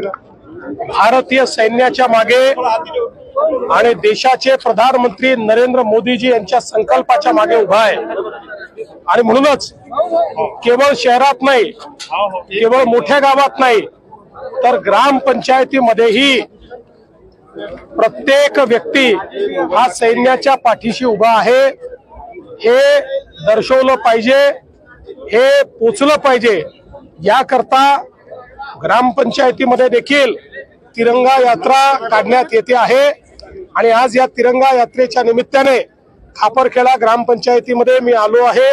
भारतीय सैन्याच्या मागे आणि देशाचे प्रधानमंत्री नरेंद्र मोदीजी यांच्या संकल्पाच्या मागे उभा आहे। आणि म्हणूनच केवळ शहरात नाही, केवळ मोठ्या गावात नाही, तर ग्रामपंचायतीमध्येही प्रत्येक व्यक्ती हा सैन्याच्या पाठीशी उभा आहे हे दर्शवलं पाहिजे, हे पोचलं पाहिजे। याकरता ग्रामपंचायतीमध्ये देखील तिरंगा यात्रा काढण्यात येते आहे। आणि आज या तिरंगा यात्रेच्या निमित्ताने खापरखेडा ग्रामपंचायतीमध्ये मी आलो आहे।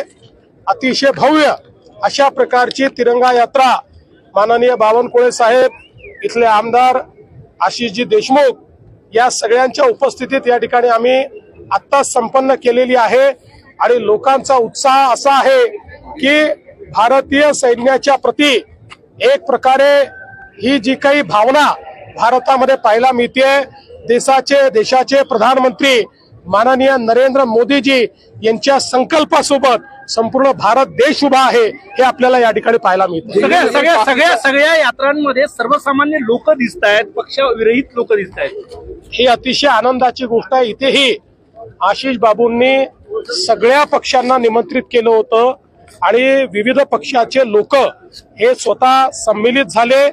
अतिशय भव्य अशा प्रकारची तिरंगा यात्रा माननीय बावनकुळे साहेब, इथले आमदार आशिषजी देशमुख या सगळ्यांच्या उपस्थितीत या ठिकाणी आम्ही आता संपन्न केलेली आहे। आणि लोकांचा उत्साह असा आहे की भारतीय सैन्याच्या प्रती एक प्रकारे ही जी काही भावना भारतामध्ये पाहायला मिळते, देशाचे प्रधानमंत्री माननीय नरेंद्र मोदीजी यांच्या संकल्पासोबत संपूर्ण भारत देश उभा आहे हे आपल्याला या ठिकाणी पाहायला मिळते। सगळ्या यात्रांमध्ये सर्वसामान्य लोक दिसत आहेत, पक्षविरहित लोक दिसत आहेत। ही अतिशय आनंदाची गोष्ट आहे। इथेही आशिष बाबूंनी सगळ्या पक्षांना निमंत्रित केलं होतं आणि विविध पक्षाचे लोक हे स्वतः सम्मिलित झाले,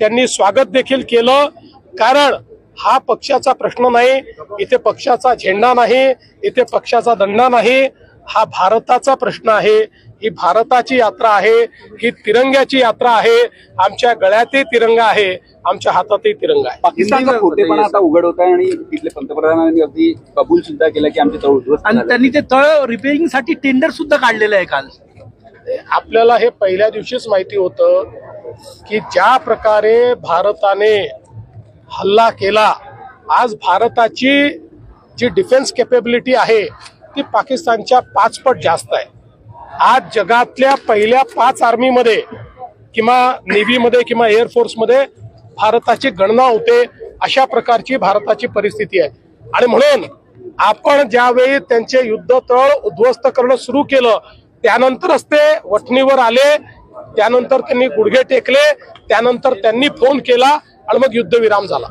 त्यांनी स्वागत देखील केलं। कारण हा पक्षाचा प्रश्न नाही, इथे पक्षाचा झेंडा नाही, इथे पक्षाचा दंडा नाही, हा भारताचा प्रश्न आहे। ही भारताची यात्रा आहे, ही तिरंग्याची यात्रा आहे। आमच्या गळ्यातही तिरंगा आहे, आमच्या हातातही तिरंगा आहे। पाकिस्तानचा खोटेपणा आता उघड होत आहे आणि तिथले पंतप्रधानांनी अगदी कबूल सुद्धा केलं की आमचे तळ उद्ध्वस्त आणि त्यांनी ते तळ रिपेअरिंग साठी टेंडर सुद्धा काढलेलं आहे काल। आपल्याला हे पहिल्या दिवशीच माहिती होतं की ज्या प्रकारे भारताने हल्ला केला, आज भारताची जी डिफेन्स कॅपेबिलिटी आहे ती पाकिस्तानच्या 5 पट जास्त आहे। आज जगातल्या पहिल्या 5 आर्मीमध्ये किंवा नेव्हीमध्ये किंवा एअरफोर्समध्ये भारताची गणना होते, अशा प्रकारची भारताची परिस्थिती आहे। आणि म्हणून आपण ज्यावेळी त्यांचे युद्धतळ उद्ध्वस्त करणं सुरू केलं त्यानंतरच ते वठणीवर आले, त्यानंतर त्यांनी गुडघे टेकले, त्यानंतर त्यांनी फोन केला आणि मग युद्धविराम झाला।